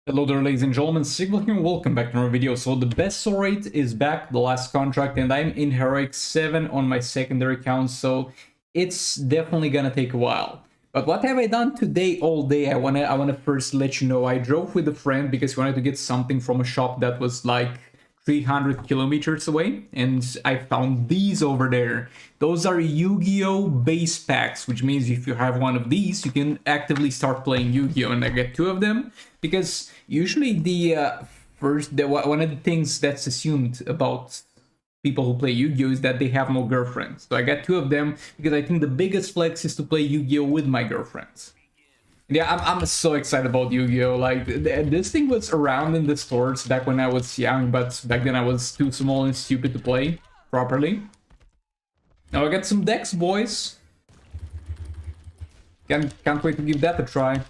Hello there, ladies and gentlemen, Sigma here, welcome back to another video. So the best soul rate is back, the last contract, and I'm in Heroic 7 on my secondary account, so it's definitely gonna take a while. But what have I done today all day? I wanna first let you know I drove with a friend because we wanted to get something from a shop that was like 300 kilometers away, and I found these over there. Those are Yu-Gi-Oh! Base packs, which means if you have one of these, you can actively start playing Yu-Gi-Oh! And I get two of them, because usually one of the things that's assumed about people who play Yu-Gi-Oh! Is that they have no girlfriends. So I got two of them, because I think the biggest flex is to play Yu-Gi-Oh! With my girlfriends. Yeah, I'm so excited about Yu-Gi-Oh! Like, this thing was around in the stores back when I was young, but back then I was too small and stupid to play properly. Now I got some decks, boys. Can't wait to give that a try.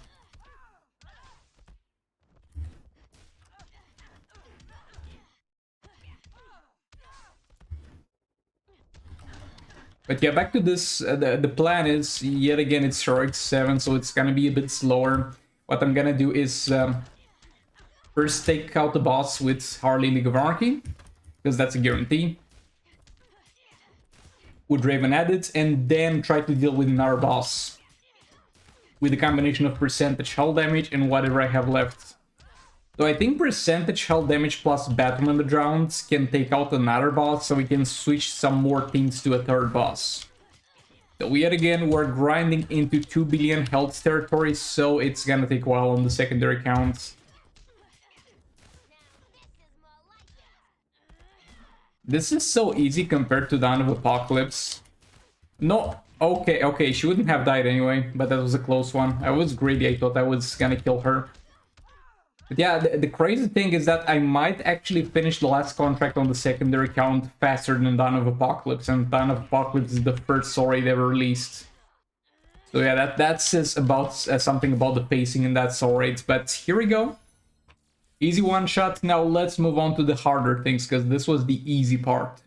But yeah, back to this, the plan is, yet again, it's Heroic 7, so it's gonna be a bit slower. What I'm gonna do is first take out the boss with Harley League of Anarchy, because that's a guarantee. With Raven added, and then try to deal with another boss. With a combination of percentage hull damage and whatever I have left. So I think percentage hull damage plus Battle in the rounds can take out another boss, so we can switch some more things to a third boss. So yet again, we're grinding into 2 billion health territory, so it's gonna take a while on the secondary accounts. This is so easy compared to Dawn of Apocalypse. No, okay, she wouldn't have died anyway, but that was a close one. I was greedy, I thought I was gonna kill her. But yeah, the crazy thing is that I might actually finish the last contract on the secondary account faster than Dawn of Apocalypse, and Dawn of Apocalypse is the first soul rate ever released. So yeah, that says about something about the pacing in that soul rate. But here we go. Easy one shot. Now let's move on to the harder things, because this was the easy part.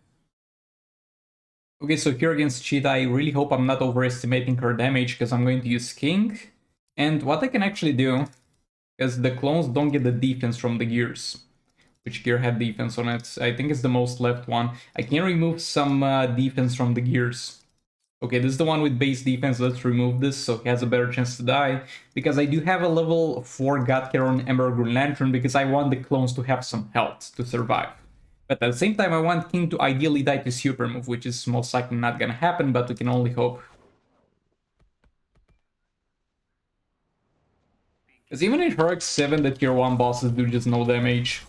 Okay, so here against Cheetah, I really hope I'm not overestimating her damage, because I'm going to use King. And what I can actually do, because the clones don't get the defense from the gears. Which gear had defense on it? I think it's the most left one. I can remove some defense from the gears. Okay, this is the one with base defense. Let's remove this so he has a better chance to die. Because I do have a level 4 Godkiller on Emerald Green Lantern, because I want the clones to have some health to survive. But at the same time, I want King to ideally die to super move, which is most likely not gonna happen, but we can only hope. Because even in Heroic 7, the tier 1 bosses do just no damage.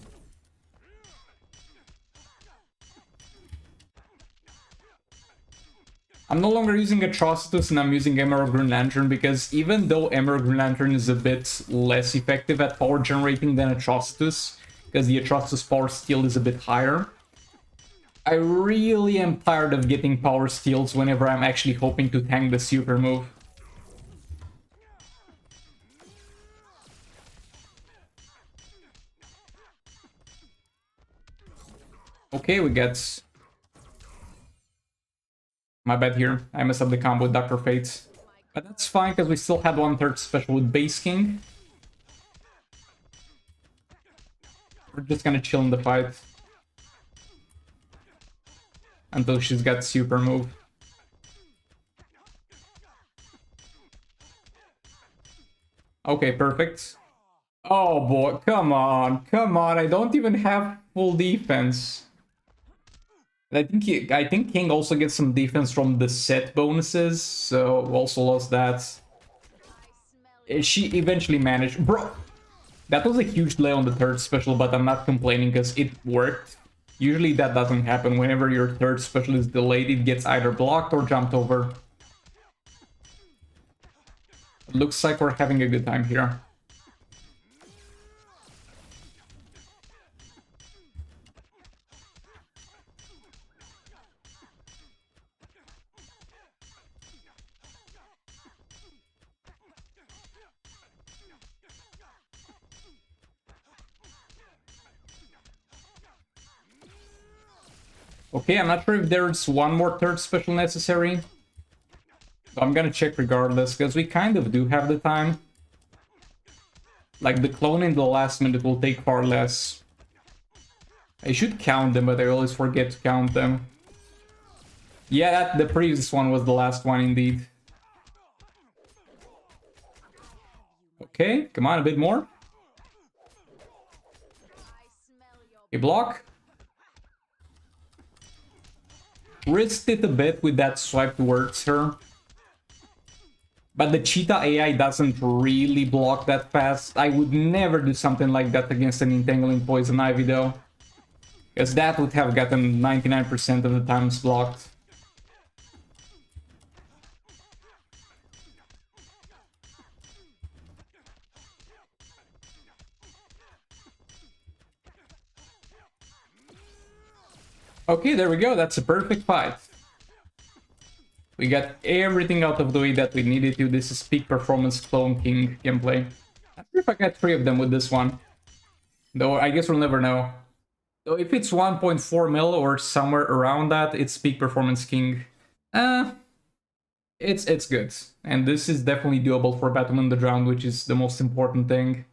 I'm no longer using Atrocitus and I'm using Emerald Green Lantern, because even though Emerald Green Lantern is a bit less effective at power generating than Atrocitus, because the Atrocitus power steal is a bit higher, I really am tired of getting power steals whenever I'm actually hoping to tank the super move. Okay, we get... My bad here, I messed up the combo with Dr. Fate. But that's fine, because we still had 1/3 special with Base King. We're just gonna chill in the fight. Until she's got super move. Okay, perfect. Oh boy, come on, I don't even have full defense. I think King also gets some defense from the set bonuses, so also lost that. She eventually managed. Bro, that was a huge delay on the third special, but I'm not complaining because it worked. Usually that doesn't happen. Whenever your third special is delayed, it gets either blocked or jumped over. It looks like we're having a good time here. Okay, I'm not sure if there's one more third special necessary. I'm gonna check regardless, because we kind of do have the time. Like, the clone in the last minute will take far less. I should count them, but I always forget to count them. Yeah, the previous one was the last one, indeed. Okay, come on, a bit more. Okay, block. Risked it a bit with that swipe towards her. But the Cheetah AI doesn't really block that fast. I would never do something like that against an Entangling Poison Ivy though. Because that would have gotten 99% of the times blocked. Okay, there we go. That's a perfect fight. We got everything out of the way that we needed to. This is peak performance Clone King gameplay. I wonder if I get 3 of them with this one. Though I guess we'll never know. So if it's 1.4 mil or somewhere around that, it's peak performance King. It's good. And this is definitely doable for Batman the Drowned, which is the most important thing.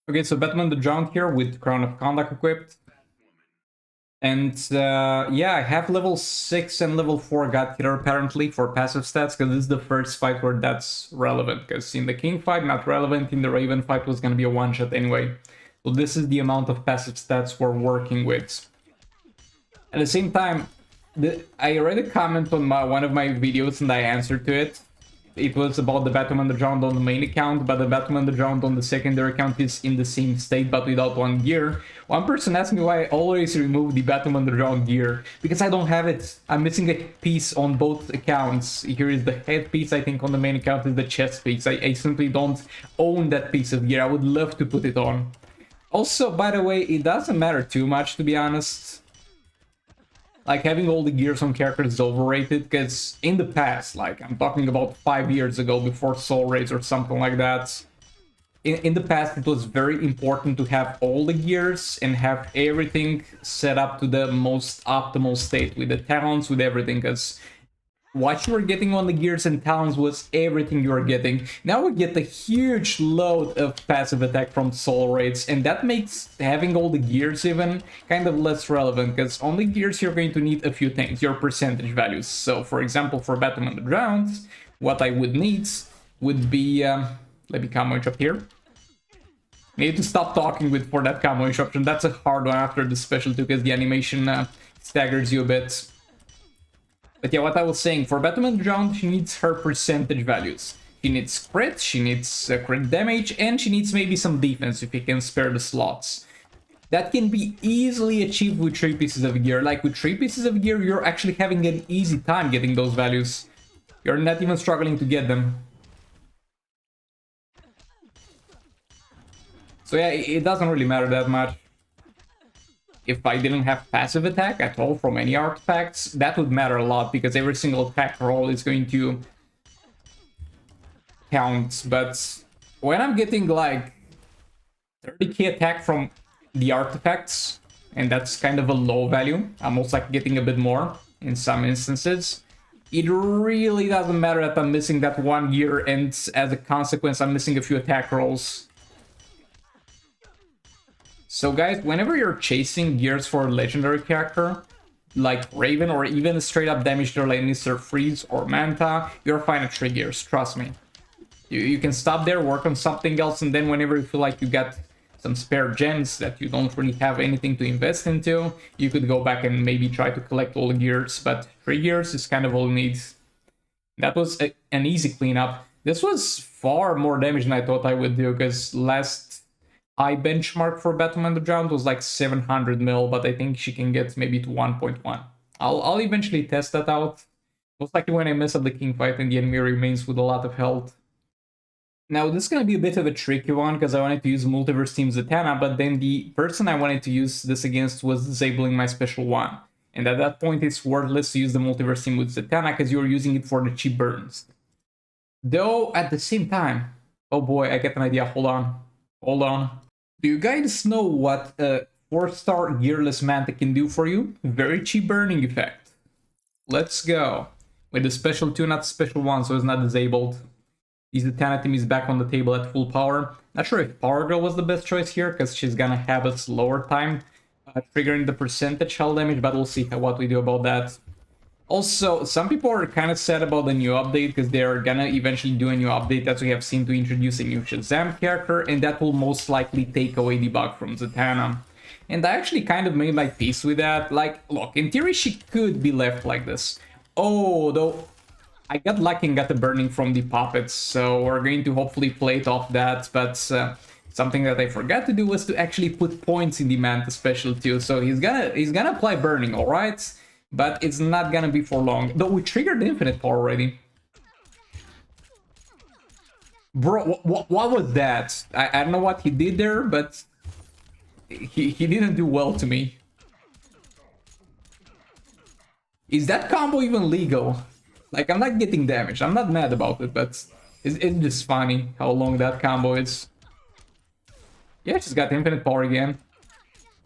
Okay, so Batman the Drowned here with Crown of Conduct equipped. And yeah, I have level 6 and level 4 God Killer apparently for passive stats, because this is the first fight where that's relevant, because in the King fight, not relevant, in the Raven fight was going to be a one-shot anyway. So this is the amount of passive stats we're working with. At the same time, I read a comment on one of my videos and I answered to it. It was about the Batman the Drowned on the main account, but the Batman the Drowned on the secondary account is in the same state but without one gear. One person asked me why I always remove the Batman the Drowned gear. Because I don't have it. I'm missing a piece on both accounts. Here is the head piece, I think on the main account is the chest piece. I simply don't own that piece of gear. I would love to put it on. Also, by the way, it doesn't matter too much, to be honest. Like, having all the gears on characters is overrated, because in the past, like, I'm talking about 5 years ago, before Soul Raids or something like that, in the past it was very important to have all the gears and have everything set up to the most optimal state, with the talents, with everything, because what you were getting on the gears and talents was everything you were getting. Now we get a huge load of passive attack from Soul Raids, and that makes having all the gears even kind of less relevant, because on the gears you're going to need a few things, your percentage values. So for example, for Batman the Drowned, what I would need would be, let me camo up here. I need to stop talking for that camo option. That's a hard one after the special too, because the animation staggers you a bit. But yeah, what I was saying, for Batman the Drowned, she needs her percentage values. She needs crit, she needs crit damage, and she needs maybe some defense if you can spare the slots. That can be easily achieved with 3 pieces of gear. Like, with 3 pieces of gear, you're actually having an easy time getting those values. You're not even struggling to get them. So yeah, it doesn't really matter that much. If I didn't have passive attack at all from any artifacts, that would matter a lot, because every single attack roll is going to count. But when I'm getting like 30k attack from the artifacts, and that's kind of a low value, I'm also like getting a bit more in some instances, it really doesn't matter that I'm missing that one gear, and as a consequence I'm missing a few attack rolls. So guys, whenever you're chasing gears for a legendary character, like Raven, or even a straight up damage dealer like Mr. Freeze or Manta, you're fine at 3 gears, trust me. You can stop there, work on something else, and then whenever you feel like you got some spare gems that you don't really have anything to invest into, you could go back and maybe try to collect all the gears, but 3 gears is kind of all you need. That was an easy cleanup. This was far more damage than I thought I would do, because last high benchmark for Batman the Drowned was like 700 mil, but I think she can get maybe to 1.1. I'll eventually test that out. Most likely when I mess up the King fight and the enemy remains with a lot of health. Now this is going to be a bit of a tricky one, because I wanted to use Multiverse Team Zatanna, but then the person I wanted to use this against was disabling my special 1. And at that point it's worthless to use the Multiverse Team with Zatanna, because you're using it for the cheap burns. Though at the same time, oh boy, I get an idea, hold on. Do you guys know what a 4-star gearless Manta can do for you? Very cheap burning effect. Let's go. With the special 2, not special 1, so it's not disabled. The Zatanna team is back on the table at full power. Not sure if Power Girl was the best choice here, because she's gonna have a slower time triggering the percentage hull damage, but we'll see what we do about that. Also, some people are kind of sad about the new update, because they're gonna eventually do a new update, as we have seen, to introduce a new Shazam character, and that will most likely take away the bug from Zatanna. And I actually kind of made my peace with that. Like, look, in theory she could be left like this. Oh, though, I got lucky and got the burning from the puppets, so we're going to hopefully play it off that, but something that I forgot to do was to actually put points in the Manta special too, so he's gonna apply burning, alright? But it's not gonna be for long. Though we triggered infinite power already. Bro, what was that? I don't know what he did there, but he didn't do well to me. Is that combo even legal? Like, I'm not getting damaged. I'm not mad about it, but it's just funny how long that combo is. Yeah, she's got infinite power again.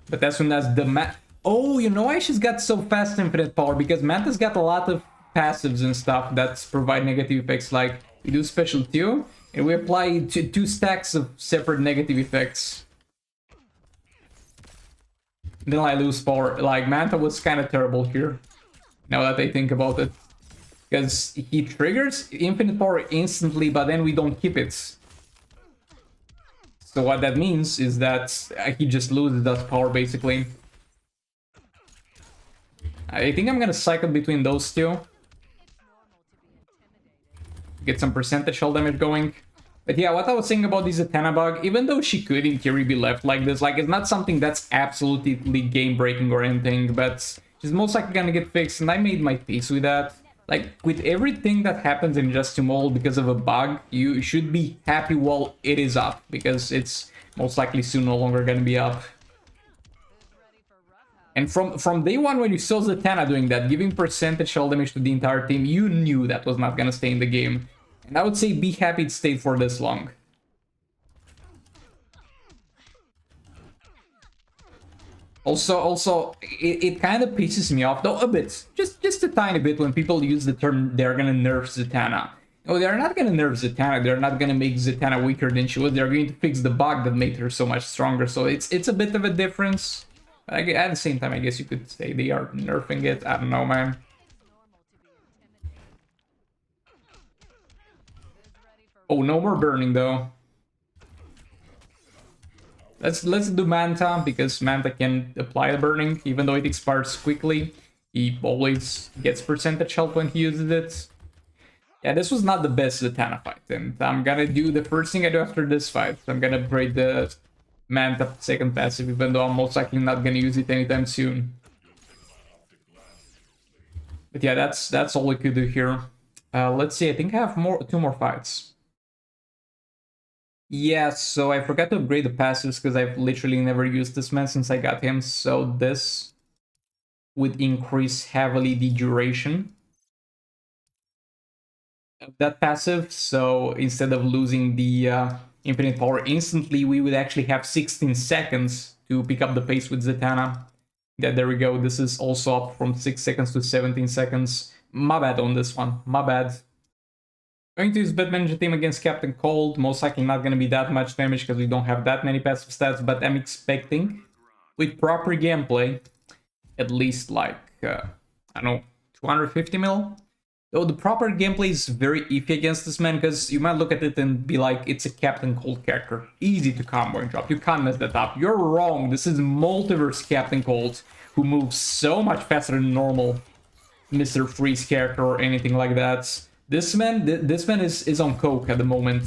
But that's when that's the Oh, you know why she's got so fast infinite power? Because Manta's got a lot of passives and stuff that provide negative effects. Like, we do special 2, and we apply 2 stacks of separate negative effects. Then I lose power. Like, Manta was kind of terrible here, now that I think about it. Because he triggers infinite power instantly, but then we don't keep it. So what that means is that he just loses that power, basically. I think I'm gonna cycle between those two. Get some percentage hull damage going. But yeah, what I was saying about the Zatanna bug, even though she could in theory be left like this, like, it's not something that's absolutely game-breaking or anything, but she's most likely gonna get fixed, and I made my peace with that. Like, with everything that happens in Just to Mold because of a bug, you should be happy while it is up, because it's most likely soon no longer gonna be up. And from day one, when you saw Zatanna doing that, giving percentage hull damage to the entire team, you knew that was not gonna stay in the game. And I would say be happy it stayed for this long. Also, it kind of pisses me off, though, a bit. Just a tiny bit, when people use the term they're gonna nerf Zatanna. No, they're not gonna nerf Zatanna, they're not gonna make Zatanna weaker than she was, they're going to fix the bug that made her so much stronger, so it's a bit of a difference. But at the same time, I guess you could say they are nerfing it, I don't know, man. Oh, no more burning, though. Let's do Manta, because Manta can apply the burning, even though it expires quickly. He always gets percentage health when he uses it. Yeah, this was not the best Zatanna fight, and I'm gonna do the first thing I do after this fight. I'm gonna upgrade the Manta second passive, even though I'm most likely not gonna use it anytime soon. But yeah, that's all we could do here. Let's see, I think I have two more fights. Yeah, so I forgot to upgrade the passives because I've literally never used this man since I got him. So this would increase heavily the duration of that passive. So instead of losing the infinite power instantly, we would actually have 16 seconds to pick up the pace with Zatanna. Yeah, there we go. This is also up from 6 seconds to 17 seconds. My bad on this one. My bad. Going to use Batman Ninja Team against Captain Cold. Most likely not going to be that much damage because we don't have that many passive stats, but I'm expecting, with proper gameplay, at least like, I don't know, 250 mil? Though the proper gameplay is very iffy against this man, because you might look at it and be like, it's a Captain Cold character. Easy to combo and drop. You can't mess that up. You're wrong. This is Multiverse Captain Cold, who moves so much faster than normal Mr. Freeze character or anything like that. This man is on coke at the moment.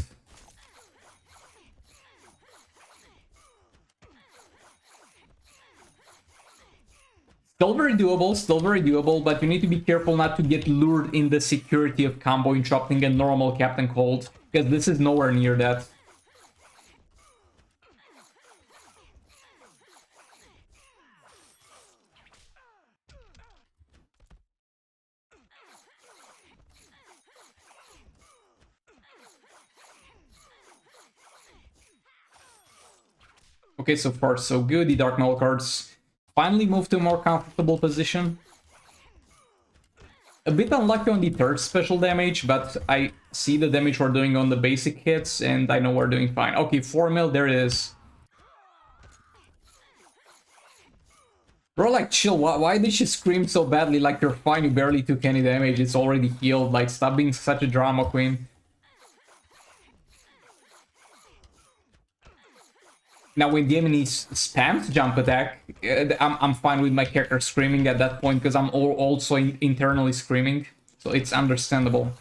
Still very doable, but you need to be careful not to get lured in the security of combo interrupting a normal Captain Cold, because this is nowhere near that. Okay, so far so good. The Dark Null cards finally moved to a more comfortable position. A bit unlucky on the third special damage, but I see the damage we're doing on the basic hits, and I know we're doing fine. Okay, 4 mil, there it is. Bro, like, chill, why did she scream so badly? Like, you're fine, you barely took any damage, it's already healed. Like, stop being such a drama queen. Now, when the enemy spams jump attack, I'm fine with my character screaming at that point, because I'm also internally screaming, so it's understandable.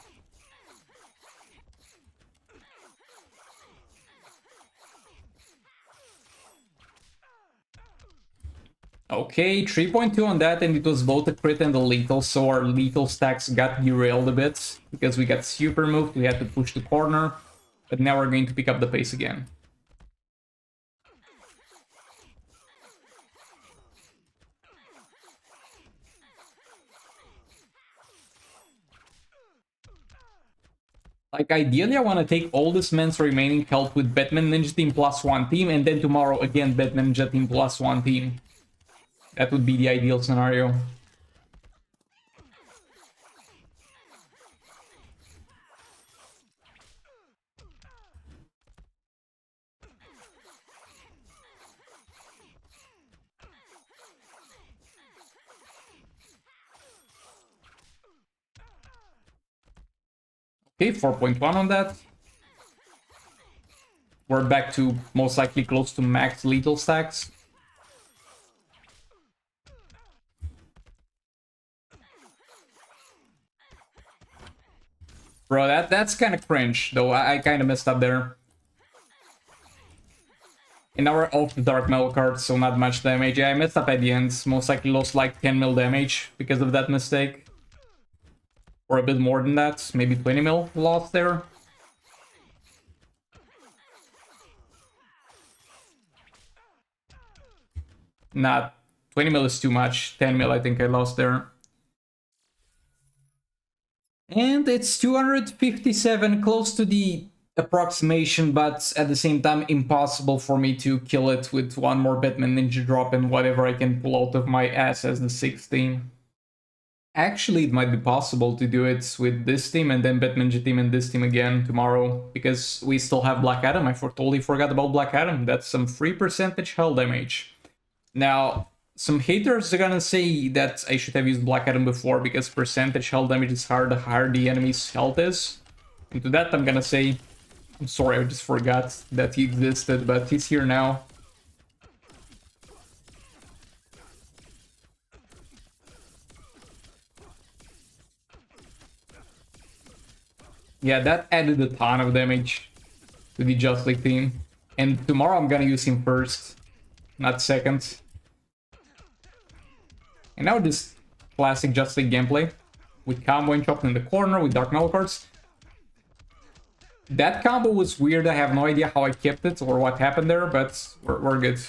Okay, 3.2 on that, and it was both a crit and a lethal, so our lethal stacks got derailed a bit, because we got super moved, we had to push the corner, but now we're going to pick up the pace again. Like, ideally, I want to take all this man's remaining health with Batman Ninja Team +1 team, and then tomorrow again Batman Ninja Team +1 team. That would be the ideal scenario. Okay, 4.1 on that. We're back to most likely close to max lethal stacks. Bro, that's kind of cringe, though. I kind of messed up there. And now we're off the Dark Metal card, so not much damage. Yeah, I messed up at the end. Most likely lost like 10 mil damage because of that mistake. Or a bit more than that. Maybe 20 mil lost there. Not 20 mil is too much. 10 mil I think I lost there. And it's 257, close to the approximation, but at the same time impossible for me to kill it with one more Batman Ninja drop and whatever I can pull out of my ass as the 6th team. Actually, it might be possible to do it with this team and then Batman Ninja team and this team again tomorrow, because we still have Black Adam. I totally forgot about Black Adam. That's some free percentage hull damage. Now, some haters are gonna say that I should have used Black Adam before because percentage health damage is hard the higher the enemy's health is. And to that I'm gonna say, I'm sorry, I just forgot that he existed, but he's here now. Yeah, that added a ton of damage to the Just League team. And tomorrow I'm gonna use him first, not second. And now this classic Just League gameplay with combo and chop in the corner with Dark Metal cards. That combo was weird. I have no idea how I kept it or what happened there, but we're good.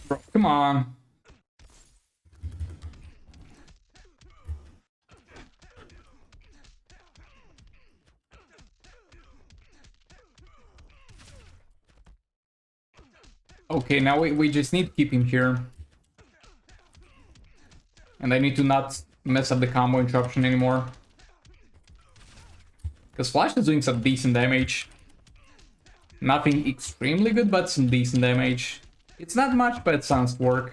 Bro, come on. Okay, now we just need to keep him here. And I need to not mess up the combo interruption anymore. Because Flash is doing some decent damage. Nothing extremely good, but some decent damage. It's not much, but it sounds to work.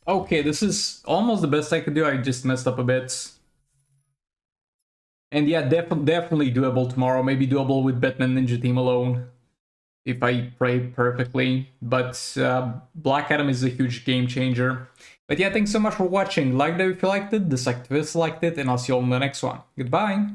Okay, this is almost the best I could do. I just messed up a bit. And yeah, definitely doable tomorrow. Maybe doable with Batman Ninja Team alone, if I play perfectly. But Black Adam is a huge game changer. But yeah, thanks so much for watching. Like that if you liked it, dislike if you disliked it, and I'll see you all in the next one. Goodbye!